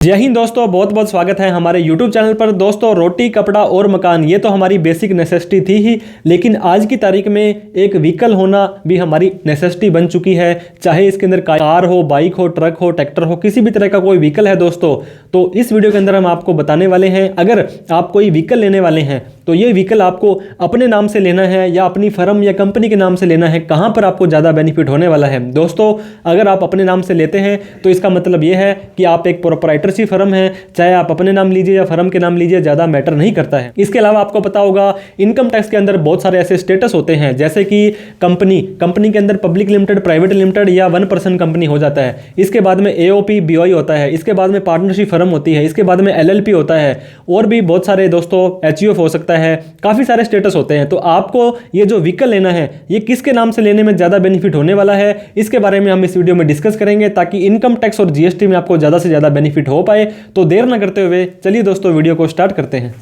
जय हिंद दोस्तों, बहुत बहुत स्वागत है हमारे YouTube चैनल पर। दोस्तों, रोटी कपड़ा और मकान ये तो हमारी बेसिक नेसेसिटी थी ही, लेकिन आज की तारीख में एक व्हीकल होना भी हमारी नेसेसिटी बन चुकी है। चाहे इसके अंदर कार हो, बाइक हो, ट्रक हो, ट्रैक्टर हो, किसी भी तरह का कोई व्हीकल है दोस्तों, तो इस वीडियो के अंदर हम आपको बताने वाले हैं। अगर आप कोई व्हीकल लेने वाले हैं तो ये व्हीकल आपको अपने नाम से लेना है या अपनी फर्म या कंपनी के नाम से लेना है, कहाँ पर आपको ज़्यादा बेनिफिट होने वाला है। दोस्तों, अगर आप अपने नाम से लेते हैं तो इसका मतलब ये है कि आप एक प्रोप्राइटरशिप फर्म है। चाहे आप अपने नाम लीजिए या फर्म के नाम लीजिए, ज़्यादा मैटर नहीं करता है। इसके अलावा आपको पता होगा इनकम टैक्स के अंदर बहुत सारे ऐसे स्टेटस होते हैं, जैसे कि कंपनी के अंदर पब्लिक लिमिटेड, प्राइवेट लिमिटेड या 1% कंपनी हो जाता है। इसके बाद में AOP BOI होता है। इसके बाद में पार्टनरशिप फर्म होती है। इसके बाद में LLP होता है और भी बहुत सारे दोस्तों HUF हो सकता है। काफ़ी सारे स्टेटस होते हैं। तो आपको ये जो व्हीकल लेना है ये किसके नाम से लेने में ज़्यादा बेनिफिट होने वाला है, इसके बारे में हम इस वीडियो में डिस्कस करेंगे, ताकि इनकम टैक्स और GST में आपको ज़्यादा से ज़्यादा बेनिफिट हो पाए। तो देर ना करते हुए चलिए दोस्तों वीडियो को स्टार्ट करते हैं।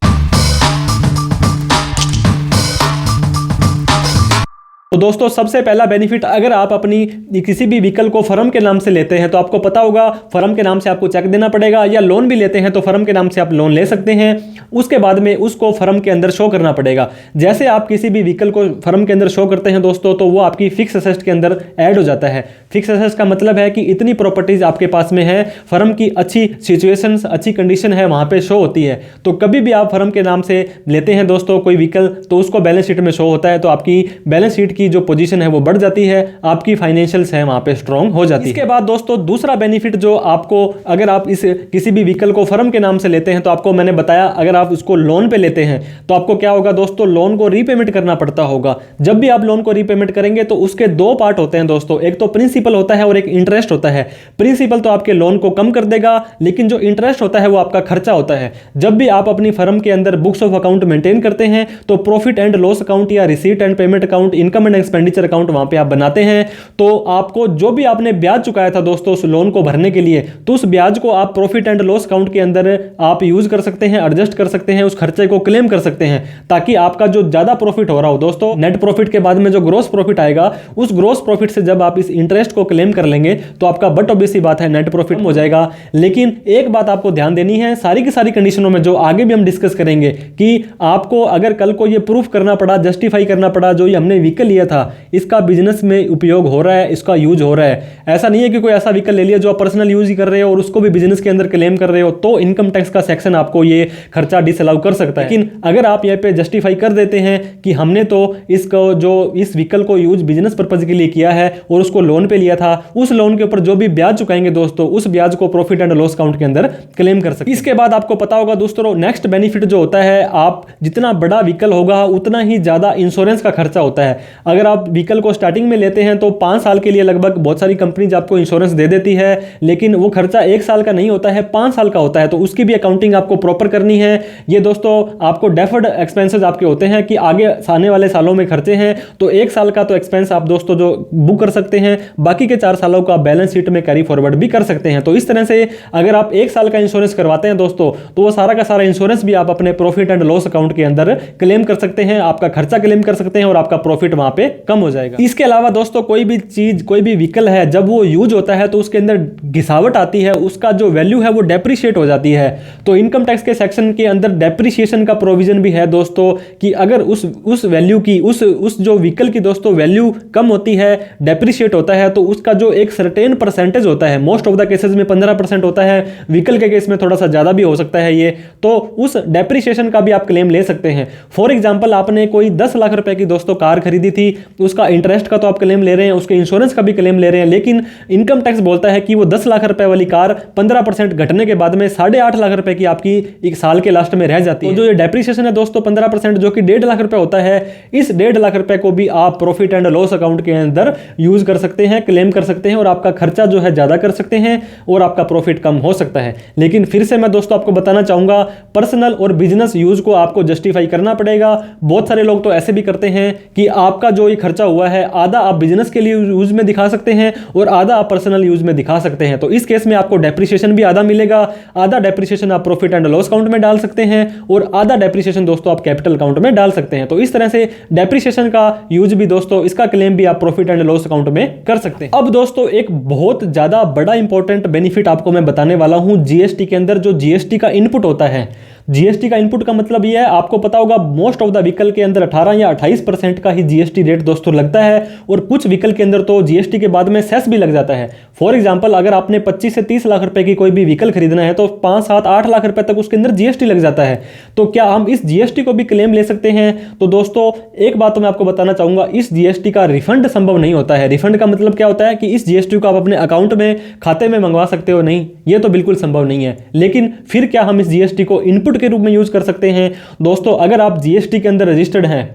तो दोस्तों, सबसे पहला बेनिफिट, अगर आप अपनी किसी भी व्हीकल को फर्म के नाम से लेते हैं तो आपको पता होगा फर्म के नाम से आपको चेक देना पड़ेगा, या लोन भी लेते हैं तो फर्म के नाम से आप लोन ले सकते हैं। उसके बाद में उसको फर्म के अंदर शो करना पड़ेगा। जैसे आप किसी भी व्हीकल को फर्म के अंदर शो करते हैं दोस्तों, तो वो आपकी फिक्स एसेट के अंदर ऐड हो जाता है। फिक्स एसेट का मतलब है कि इतनी प्रॉपर्टीज आपके पास में है, फर्म की अच्छी सिचुएशंस, अच्छी कंडीशन है, वहां पे शो होती है। तो कभी भी आप फर्म के नाम से लेते हैं दोस्तों कोई व्हीकल, तो उसको बैलेंस शीट में शो होता है, तो आपकी बैलेंस शीट की जो पोजीशन है वो बढ़ जाती है, आपकी फाइनेंशियल्स है वहां पे स्ट्रांग हो जाती है। इसके बाद दोस्तों, दूसरा बेनिफिट जो आपको, अगर आप इस किसी भी व्हीकल को फर्म के नाम से लेते हैं तो आपको मैंने बताया, अगर आप उसको लोन पे लेते हैं तो आपको क्या होगा दोस्तों, लोन को रीपेमेंट करना पड़ता होगा। जब भी आप लोन को रीपेमेंट करेंगे तो उसके दो पार्ट होते हैं दोस्तों, एक तो प्रिंसिपल होता है और एक इंटरेस्ट होता है। प्रिंसिपल तो आपके लोन को कम कर देगा, लेकिन जो इंटरेस्ट होता है वो आपका खर्चा होता है। जब भी आप अपनी फर्म के अंदर बुक्स ऑफ अकाउंट मेंटेन करते हैं तो प्रॉफिट एंड लॉस अकाउंट या receipt and payment account, income and expenditure account वहां पे आप बनाते हैं, तो आपको जो भी आपने ब्याज चुकाया था दोस्तों उस लोन को भरने के लिए, तो उस ब्याज को आप प्रॉफिट एंड लॉस अकाउंट के अंदर आप यूज कर सकते हैं, एडजस्ट कर सकते हैं, उस खर्चे को क्लेम कर सकते हैं, ताकि आपका जो ज्यादा प्रॉफिट हो रहा हो दोस्तों, नेट प्रॉफिट के बाद में जो ग्रोस प्रॉफिट आएगा, उस ग्रोस प्रॉफिट से जब आप इस इंटरेस्ट को क्लेम कर लेंगे तो आपका बट ऑब्वियस सी बात है नेट प्रॉफिट हो जाएगा। लेकिन एक बात आपको ध्यान देनी है, सारी की सारी कंडीशनों में जो आगे भी हम डिस्कस करेंगे, कि आपको अगर कल को ये प्रूफ करना पड़ा, जस्टिफाई करना पड़ा, जो ये हमने व्हीकल लिया था इसका बिजनेस में उपयोग हो रहा है, इसका यूज हो रहा है। ऐसा नहीं है कि कोई ऐसा व्हीकल ले लिया जो आप पर्सनल यूज ही कर रहे हो और उसको भी बिजनेस के अंदर क्लेम कर रहे हो, तो इनकम टैक्स का सेक्शन आपको ये खर्चा डिसअलाउ कर सकता है। लेकिन अगर आप यहाँ पे जस्टिफाई कर देते हैं कि हमने तो इसको, जो इस व्हीकल को यूज बिजनेस पर्पज के लिए किया है और उसको लोन पे लिया था, उस लोन के ऊपर जो भी ब्याज चुकाएंगे दोस्तों, उस ब्याज को प्रॉफिट एंड लॉस अकाउंट के अंदर क्लेम कर सकते हैं। इसके बाद आपको पता होगा दोस्तों, नेक्स्ट बेनिफिट जो होता है, आप जितना बड़ा व्हीकल होगा उतना ही ज्यादा इंश्योरेंस का खर्चा होता है। अगर आप व्हीकल को स्टार्टिंग में लेते हैं तो 5 साल के लिए लगभग बहुत सारी कंपनीज आपको इंश्योरेंस दे देती है, लेकिन वो खर्चा 1 साल का नहीं होता है, 5 साल का होता है, तो उसकी भी अकाउंटिंग आपको प्रॉपर करनी है। ये दोस्तों आपको डेफर्ड एक्सपेंसेस आपके होते हैं कि आगे आने वाले सालों में खर्चे हैं, तो 1 साल का तो एक्सपेंस आप दोस्तों जो बुक कर सकते हैं, बाकी के 4 सालों का बैलेंस शीट में कैरी फॉरवर्ड भी कर सकते हैं। तो इस तरह से अगर आप 1 साल का इंश्योरेंस करवाते हैं दोस्तों, तो वो सारा का सारा इंश्योरेंस भी आप अपने प्रॉफिट एंड लॉस अकाउंट के अंदर क्लेम कर सकते हैं, आपका खर्चा क्लेम कर सकते हैं और आपका प्रॉफिट वहां पे कम हो जाएगा। इसके अलावा दोस्तों, कोई भी चीज, कोई भी व्हीकल है, जब वो यूज होता है तो उसके अंदर घिसावट आती है, उसका जो वैल्यू है वो डेप्रिशिएट हो जाती है। तो इनकम टैक्स के सेक्शन के अंदर डेप्रिशिएशन का प्रोविजन भी है दोस्तों, कि अगर उस वैल्यू की, उस जो व्हीकल की दोस्तों वैल्यू कम होती है, डेप्रिशिएट होता है, तो उसका जो एक सर्टेन परसेंटेज होता है, मोस्ट ऑफ द केसेस में 15% होता है, व्हीकल के केस में थोड़ा सा ज्यादा भी हो सकता है ये, तो उस डेप्रिशिएशन का भी आप क्लेम ले सकते हैं। फॉर एग्जाम्पल, आपने कोई 10 लाख रुपए की दोस्तों कार खरीदी थी, उसका इंटरेस्ट का तो आप क्लेम ले रहे हैं, उसके इंश्योरेंस का भी क्लेम ले रहे हैं, लेकिन इनकम टैक्स बोलता है कि वो 10 लाख रुपए वाली कार 15% घटने के बाद में 8.5 लाख रुपए की आपकी एक साल के लास्ट में रह जाती है। तो जो ये डेप्रिसिएशन है दोस्तों 15%, जो कि 1.5 लाख रुपए होता है, इस 1.5 लाख रुपए को भी आप प्रॉफिट एंड लॉस अकाउंट के अंदर यूज कर सकते हैं, क्लेम कर सकते हैं, और आपका खर्चा जो है ज्यादा कर सकते हैं और आपका प्रॉफिट कम हो सकता है। लेकिन फिर से मैं दोस्तों आपको बताना चाहूंगा, पर्सनल और बिजनेस यूज को आपको जस्टिफाई करना पड़ेगा। बहुत सारे लोग तो ऐसे भी करते हैं कि आपका जो ये खर्चा हुआ है आधा आप बिजनेस के लिए यूज में दिखा सकते हैं और आधा आप पर्सनल यूज में दिखा सकते हैं। तो इस केस में आपको डेप्रिसिएशन भी आधा मिलेगा, आधा डेप्रिसिएशन आप प्रॉफिट एंड लॉस अकाउंट में डाल सकते हैं और आधा डेप्रिसिएशन दोस्तों आप कैपिटल अकाउंट में डाल सकते हैं। तो इस तरह से डेप्रिसिएशन का यूज भी दोस्तों, इसका क्लेम भी आप प्रॉफिट एंड लॉस अकाउंट में कर सकते हैं। अब दोस्तों एक बहुत ज्यादा बड़ा इंपॉर्टेंट बेनिफिट आपको मैं बताने वाला हूं जीएसटी के अंदर, जो जीएसटी का इनपुट होता है। जीएसटी का इनपुट का मतलब यह है, आपको पता होगा मोस्ट ऑफ द व्हीकल के अंदर 18 या 28% का ही जीएसटी रेट दोस्तों लगता है और कुछ व्हीकल के अंदर तो जीएसटी के बाद में सेस भी लग जाता है। फॉर एग्जांपल अगर आपने 25 से 30 लाख रुपए की कोई भी व्हीकल खरीदना है तो 5, 7, 8 लाख रुपए तक उसके अंदर जीएसटी लग जाता है। तो क्या हम इस जीएसटी को भी क्लेम ले सकते हैं? तो दोस्तों एक बात तो मैं आपको बताना चाहूंगा, इस जीएसटी का रिफंड संभव नहीं होता है। रिफंड का मतलब क्या होता है कि इस जीएसटी को आप अपने अकाउंट में, खाते में मंगवा सकते हो, नहीं, ये तो बिल्कुल संभव नहीं है। लेकिन फिर क्या हम इस जीएसटी को इनपुट के रूप में यूज कर सकते हैं? दोस्तों अगर आप जीएसटी के अंदर रजिस्टर्ड हैं,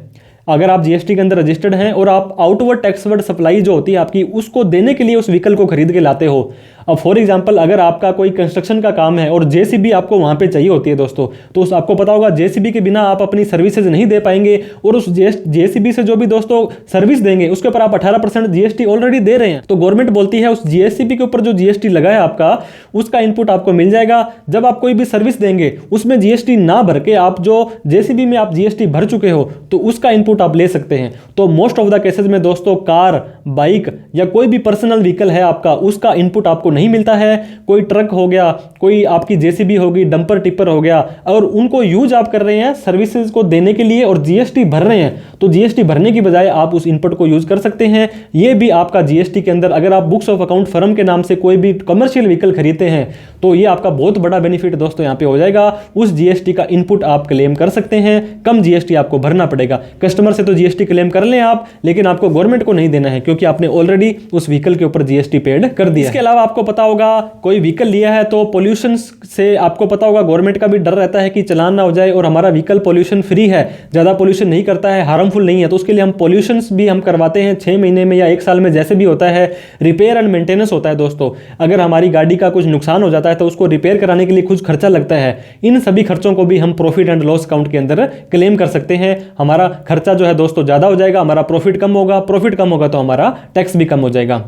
अगर आप जीएसटी के अंदर रजिस्टर्ड हैं और आप आउटवर्ड टैक्सवर्ड सप्लाई जो होती है आपकी, उसको देने के लिए उस व्हीकल को खरीद के लाते हो। अब फॉर एग्जांपल अगर आपका कोई कंस्ट्रक्शन का काम है और जेसीबी आपको वहां पे चाहिए होती है दोस्तों, तो उस आपको पता होगा जेसीबी के बिना आप अपनी सर्विसेज नहीं दे पाएंगे और उस जेसीबी से जो भी दोस्तों सर्विस देंगे उसके ऊपर आप 18% जीएसटी ऑलरेडी दे रहे हैं। तो गवर्नमेंट बोलती है उस जेसीबी के ऊपर जो जीएसटी लगा है आपका, उसका इनपुट आपको मिल जाएगा। जब आप कोई भी सर्विस देंगे उसमें जीएसटी ना भर के आप जो जेसीबी में आप जीएसटी भर चुके हो तो उसका इनपुट आप ले सकते हैं। तो मोस्ट ऑफ द केसेस में दोस्तों कार, बाइक या कोई भी पर्सनल व्हीकल है आपका, उसका इनपुट आपको नहीं मिलता है। कोई ट्रक हो गया, कोई आपकी जेसीबी होगी, डंपर टिपर हो गया, और उनको यूज आप कर रहे हैं सर्विसेज को देने के लिए और जीएसटी भर रहे हैं, तो जीएसटी भरने की बजाय आप उस इनपुट को यूज कर सकते हैं। ये भी आपका जीएसटी के अंदर, अगर आप बुक्स ऑफ अकाउंट फर्म के नाम से कोई भी कमर्शियल व्हीकल खरीदते हैं तो ये आपका बहुत बड़ा बेनिफिट दोस्तों यहाँ पे हो जाएगा। उस जीएसटी का इनपुट आप क्लेम कर सकते हैं, कम जीएसटी आपको भरना पड़ेगा। कस्टमर से तो जीएसटी क्लेम कर लें आप, लेकिन आपको गवर्नमेंट को नहीं देना है क्योंकि आपने ऑलरेडी उस व्हीकल के ऊपर जीएसटी पेड कर दिया। इसके अलावा आपको पता होगा कोई व्हीकल लिया है तो पोल्यूशन से आपको पता होगा गवर्नमेंट का भी डर रहता है कि चालान ना हो जाए, और हमारा व्हीकल पोल्यूशन फ्री है, ज्यादा पोल्यूशन नहीं करता है, हार्मफुल नहीं है, तो उसके लिए हम पोल्यूशन भी हम करवाते हैं 6 महीने में या 1 साल में, जैसे भी होता है। रिपेयर एंड मेंटेनेंस होता है दोस्तों, अगर हमारी गाड़ी का कुछ नुकसान हो जाता है तो उसको रिपेयर कराने के लिए कुछ खर्चा लगता है। इन सभी खर्चों को भी हम प्रॉफिट एंड लॉस अकाउंट के अंदर क्लेम कर सकते हैं। हमारा खर्चा जो है दोस्तों ज्यादा हो जाएगा, हमारा प्रॉफिट कम होगा, प्रॉफिट कम होगा तो हमारा टैक्स भी कम हो जाएगा।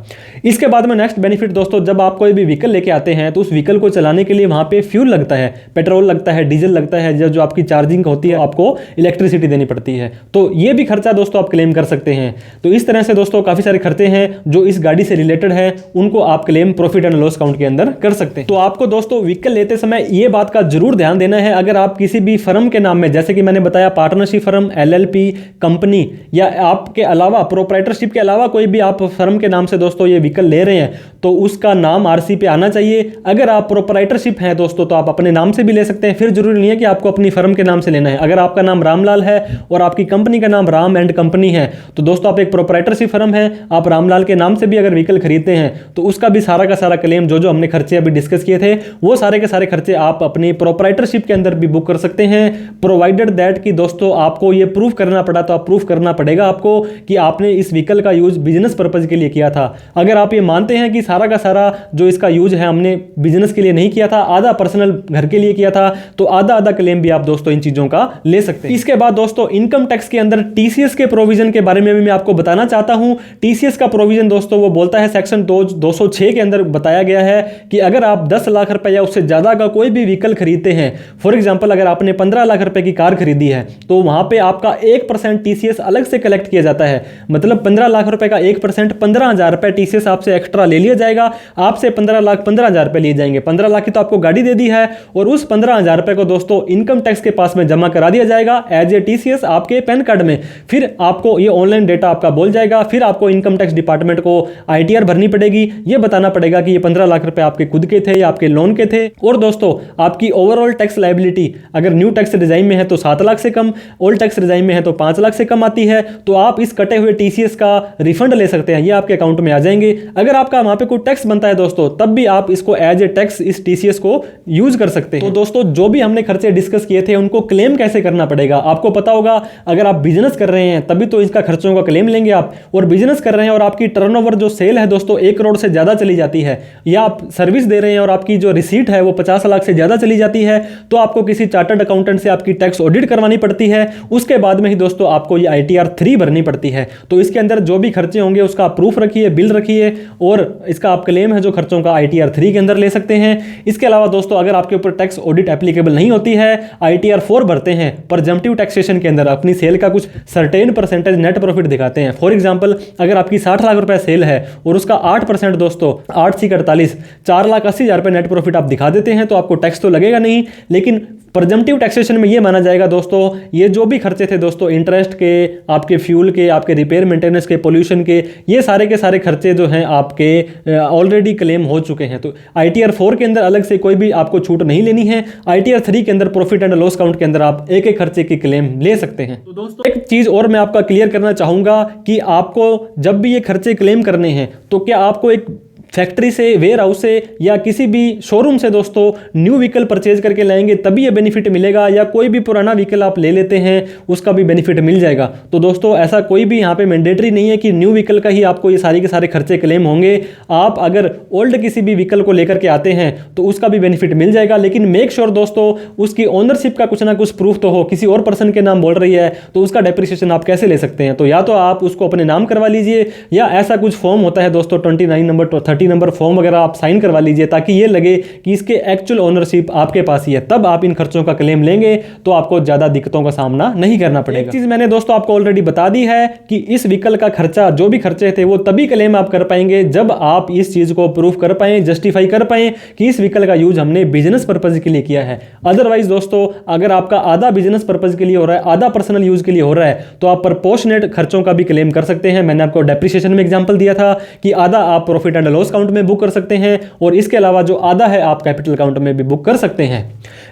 इसके बाद में नेक्स्ट बेनिफिट दोस्तों, जब आप कोई भी व्हीकल लेके आते हैं तो उस व्हीकल को चलाने के लिए वहां पे फ्यूल लगता है, पेट्रोल लगता है, डीजल लगता है, जो आपकी चार्जिंग होती है आपको इलेक्ट्रिसिटी देनी पड़ती है, तो ये भी खर्चा दोस्तों आप क्लेम कर सकते हैं। तो इस तरह से दोस्तों काफी सारे खर्चे हैं जो इस गाड़ी से रिलेटेड है, उनको आप claim profit and loss account के अंदर कर सकते हैं। तो आपको दोस्तों व्हीकल लेते समय ये बात का जरूर ध्यान देना है, अगर आप किसी भी फर्म के नाम में, जैसे कि मैंने बताया पार्टनरशिप फर्म, एलएलपी कंपनी, या आपके अलावा प्रोप्राइटरशिप के अलावा कोई भी आप फर्म के नाम से दोस्तों ये व्हीकल ले रहे हैं तो उसका नाम आरसी पे आना चाहिए। अगर आप प्रोप्राइटरशिप है दोस्तों तो आप अपने नाम से भी ले सकते हैं, फिर जरूरी नहीं है कि आपको अपनी फर्म के नाम से लेना है। अगर आपका नाम रामलाल है और आपकी कंपनी का नाम राम एंड कंपनी है तो दोस्तों आप एक प्रोप्राइटरशिप फर्म है, आप रामलाल के नाम से भी अगर व्हीकल खरीदते हैं तो उसका भी सारा का सारा क्लेम, जो हमने खर्चे अभी डिस्कस किए थे, वो सारे के सारे खर्चे आप अपनी प्रोप्राइटरशिप के अंदर भी बुक कर सकते हैं, प्रोवाइडेड दैट कि दोस्तों आपको ये प्रूफ करना पड़ा, तो आप प्रूफ करना पड़ेगा आपको कि आपने इस व्हीकल का यूज बिजनेस पर्पज के लिए किया था। अगर आप ये मानते हैं कि सारा का सारा जो इसका यूज है हमने बिजनेस के लिए नहीं किया था, आधा पर्सनल घर के लिए किया था, तो आधा आधा क्लेम भी आप दोस्तों इन चीजों का ले सकते हैं। इसके बाद दोस्तों इनकम टैक्स के अंदर टीसीएस के प्रोविजन के बारे में भी मैं आपको बताना चाहता हूं। टीसीएस का प्रोविजन दोस्तों वो बोलता है, सेक्शन 206 के अंदर बताया गया है कि अगर आप 10 लाख रुपए या उससे ज्यादा का कोई भी व्हीकल खरीदते हैं, फॉर एग्जांपल अगर आपने 15 लाख रुपए की कार खरीदी है तो वहां पे आपका 1% टीसीएस अलग से कलेक्ट किया जाता है। मतलब 15 लाख रुपए का 1% 15,000 रुपए टीसीएस आपसे एक्स्ट्रा ले लिया जाएगा। आपसे 15 लाख 15,000 रुपए लिए जाएंगे। 15 लाख की तो आपको गाड़ी दे दी है और उस 15,000 रुपए को दोस्तों इनकम टैक्स के पास में जमा करा दिया जाएगा एज ए टीसीएस आपके पैन कार्ड में। फिर आपको ये ऑनलाइन डेटा आपका बोल जाएगा, फिर आपको इनकम टैक्स डिपार्टमेंट को आईटीआर भरनी पड़ेगी, ये बताना पड़ेगा कि ये 15 लाख रुपए आपके खुद के थे या आपके लोन के थे। और दोस्तों आपकी ओवरऑल टैक्स लायबिलिटी अगर न्यू टैक्स रिजाइम में है तो 7 लाख से कम, ओल्ड टैक्स रिजाइम में है तो 5 लाख से कम आती है, तो आप इस कटे हुए टीसीएस का रिफंड ले सकते हैं, ये आपके अकाउंट में आ जाएंगे। अगर आपका वहां पे कोई टैक्स बनता है है दोस्तों, तब भी आप इसको एज ए टैक्स इस टीसीएस को यूज कर सकते हैं। तो दोस्तों जो भी हमने खर्चे डिस्कस किए थे उनको क्लेम कैसे करना पड़ेगा आपको पता होगा। अगर आप बिजनेस कर रहे हैं तभी तो इसका खर्चों का क्लेम लेंगे आप, और बिजनेस कर रहे हैं और आपकी टर्नओवर जो सेल है दोस्तों 1 करोड़ से ज्यादा चली जाती है, या आप सर्विस दे रहे हैं और आपकी जो रिसीट है वो 50 लाख से ज्यादा चली जाती है, तो आपको किसी चार्टर्ड अकाउंटेंट से आपकी टैक्स ऑडिट करवानी पड़ती है। उसके बाद में ही दोस्तों आपको ये ITR 3 भरनी पड़ती है। तो इसके अंदर जो भी खर्चे होंगे उसका प्रूफ रखिए, बिल रखिए, और इसका आप क्लेम है जो खर्चों का ITR 3 के अंदर ले सकते हैं। इसके अलावा दोस्तों अगर आपके ऊपर टैक्स ऑडिट एप्लीकेबल नहीं होती है, ITR 4 भरते हैं, परजम्पटिव टैक्सेशन के अंदर अपनी सेल का कुछ सर्टेन परसेंटेज नेट प्रॉफिट दिखाते हैं। फॉर एग्जांपल अगर आपकी 60 लाख रुपए सेल है और उसका 8% दोस्तों 8 × 48 4,80,000 रुपए नेट प्रॉफिट आप दिखा देते हैं, तो आपको टैक्स तो लगेगा नहीं। लेकिन परजम्पटिव टैक्सेशन में ये माना जाएगा दोस्तों, ये जो भी खर्चे थे दोस्तों इंटरेस्ट के, आपके फ्यूल के, आपके रिपेयर मेंटेनेंस के, पोल्यूशन के, ये सारे के सारे खर्चे जो हैं आपके ऑलरेडी क्लेम हो चुके हैं। तो ITR 4 के अंदर अलग से कोई भी आपको छूट नहीं लेनी है। ITR 3 के अंदर प्रॉफिट एंड लॉस काउंट के अंदर आप एक एक खर्चे की क्लेम ले सकते हैं। तो दोस्तों एक चीज और मैं आपका क्लियर करना चाहूंगा कि आपको जब भी ये खर्चे क्लेम करने हैं तो क्या आपको एक फैक्ट्री से, वेयर हाउस से या किसी भी शोरूम से दोस्तों न्यू व्हीकल परचेज करके लाएंगे तभी ये बेनिफिट मिलेगा, या कोई भी पुराना व्हीकल आप ले लेते हैं उसका भी बेनिफिट मिल जाएगा? तो दोस्तों ऐसा कोई भी यहाँ पे मैंडेटरी नहीं है कि न्यू व्हीकल का ही आपको ये सारे के सारे खर्चे क्लेम होंगे। आप अगर ओल्ड किसी भी व्हीकल को लेकर के आते हैं तो उसका भी बेनिफिट मिल जाएगा, लेकिन मेक श्योर दोस्तों उसकी ओनरशिप का कुछ ना कुछ प्रूफ तो हो। किसी और पर्सन के नाम बोल रही है तो उसका डेप्रिसिएशन आप कैसे ले सकते हैं? तो या तो आप उसको अपने नाम करवा लीजिए, या ऐसा कुछ फॉर्म होता है दोस्तों 29 नंबर 30 नंबर फॉर्म वगैरह आप साइन करवा लीजिए, ताकि ये लगे कि इसके एक्चुअल ओनरशिप आपके पास ही है। तब आप इन खर्चों का क्लेम लेंगे तो आपको ज्यादा दिक्कतों का सामना नहीं करना पड़ेगा। एक चीज मैंने दोस्तों आपको ऑलरेडी बता दी है कि इस व्हीकल का खर्चा, जो भी खर्चे थे वो तभी क्लेम आप कर पाएंगे जब आप इस चीज को प्रूफ कर पाए, जस्टिफाई कर पाए कि इस व्हीकल का यूज हमने बिजनेस पर्पज के लिए किया है। अदरवाइज दोस्तों अगर आपका आधा बिजनेस पर्पज के लिए हो रहा है, आधा पर्सनल यूज के लिए हो रहा है, तो आप प्रपोर्शनेट खर्चों का भी क्लेम कर सकते हैं। मैंने आपको डेप्रिसिएशन में एग्जांपल दिया था कि आधा आप प्रॉफिट एंड लॉस अकाउंट में बुक कर सकते हैं, और इसके अलावा जो आधा है आप कैपिटल अकाउंट में भी बुक कर सकते हैं।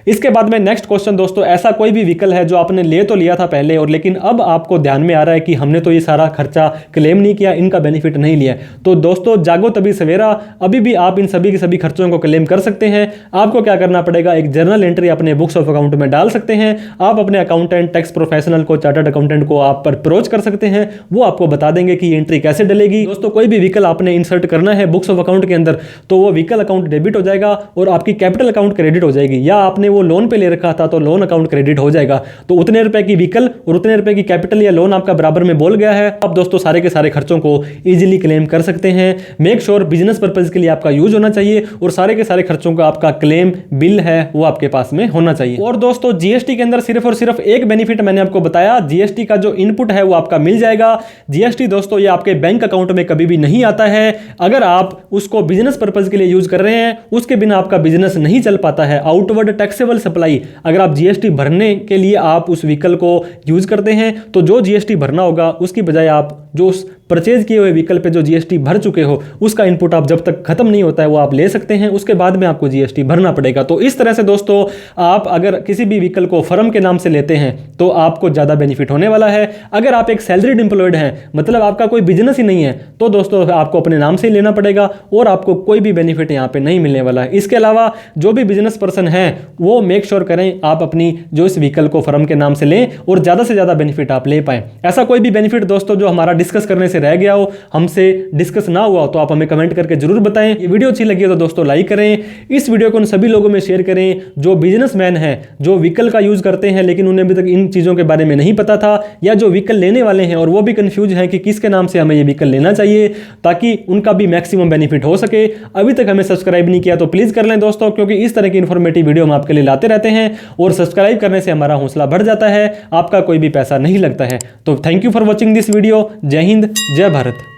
इसके बाद में नेक्स्ट क्वेश्चन दोस्तों, ऐसा कोई भी व्हीकल है जो आपने ले तो लिया था पहले, और लेकिन अब आपको ध्यान में आ रहा है कि हमने तो ये सारा खर्चा क्लेम नहीं किया, इनका बेनिफिट नहीं लिया। तो दोस्तों जागो तभी सवेरा, अभी भी आप इन सभी के सभी खर्चों को क्लेम कर सकते हैं। आपको क्या करना पड़ेगा, एक जर्नल एंट्री अपने बुक्स ऑफ अकाउंट में डाल सकते हैं। आप अपने अकाउंटेंट, टैक्स प्रोफेशनल को, चार्टर्ड अकाउंटेंट को आप अप्रोच कर सकते हैं, वो आपको बता देंगे कि ये एंट्री कैसे डलेगी। दोस्तों कोई भी व्हीकल आपने इंसर्ट करना है बुक्स ऑफ अकाउंट के अंदर, तो वो व्हीकल अकाउंट डेबिट हो जाएगा और आपकी कैपिटल अकाउंट क्रेडिट हो जाएगी, या आपने वो लोन पे ले रखा था तो लोन अकाउंट क्रेडिट हो जाएगा। तो उतने रुपए की व्हीकल और उतने रुपए की कैपिटल या लोन आपका बराबर में बोल गया है। आप दोस्तों सारे के सारे खर्चों को इजीली क्लेम कर सकते हैं। मेक श्योर बिजनेस पर्पज के लिए आपका यूज होना चाहिए, और सारे के सारे खर्चों का आपका क्लेम बिल है वो आपके पास में होना चाहिए। और दोस्तों जीएसटी के अंदर सिर्फ और सिर्फ एक बेनिफिट मैंने आपको बताया, जीएसटी का जो इनपुट है वो आपका मिल जाएगा। जीएसटी दोस्तों ये आपके बैंक अकाउंट में कभी भी नहीं आता है। अगर आप उसको बिजनेस पर्पज के लिए यूज कर रहे हैं, उसके बिना आपका बिजनेस नहीं चल पाता है। आउटवर्ड टैक्सेबल सप्लाई, अगर आप जीएसटी भरने के लिए आप उस व्हीकल को यूज करते हैं, तो जो जीएसटी भरना होगा उसकी बजाय आप जो उस परचेज किए हुए व्हीकल पे जो जीएसटी भर चुके हो उसका इनपुट आप जब तक खत्म नहीं होता है वो आप ले सकते हैं, उसके बाद में आपको जीएसटी भरना पड़ेगा। तो इस तरह से दोस्तों आप अगर किसी भी व्हीकल को फर्म के नाम से लेते हैं तो आपको ज्यादा बेनिफिट होने वाला है। अगर आप एक सैलरीड एम्प्लॉयड हैं, मतलब आपका कोई बिजनेस ही नहीं है, तो दोस्तों आपको अपने नाम से ही लेना पड़ेगा और आपको कोई भी बेनिफिट यहाँ पे नहीं मिलने वाला है। इसके अलावा जो भी बिजनेस पर्सन है वो मेक श्योर करें आप अपनी जो इस व्हीकल को फर्म के नाम से लें और ज्यादा से ज्यादा बेनिफिट आप ले पाए। ऐसा कोई भी बेनिफिट दोस्तों जो हमारा डिस्कस करने से रह गया हो, हमसे डिस्कस ना हुआ हो, तो आप हमें कमेंट करके जरूर बताएं। ये वीडियो अच्छी लगी है तो दोस्तों लाइक करें, इस वीडियो को उन सभी लोगों में शेयर करें जो बिजनेसमैन हैं, जो व्हीकल का यूज करते हैं लेकिन उन्हें अभी तक इन चीजों के बारे में नहीं पता था, या जो व्हीकल लेने वाले हैं और वो भी कंफ्यूज हैं कि किसके नाम से हमें ये व्हीकल लेना चाहिए, ताकि उनका भी मैक्सिमम बेनिफिट हो सके। अभी तक हमें सब्सक्राइब नहीं किया तो प्लीज कर लें दोस्तों, क्योंकि इस तरह की इंफॉर्मेटिव वीडियो हम आपके लिए लाते रहते हैं और सब्सक्राइब करने से हमारा हौसला बढ़ जाता है, आपका कोई भी पैसा नहीं लगता है। तो thank you for watching this video. जय हिंद, जय भारत।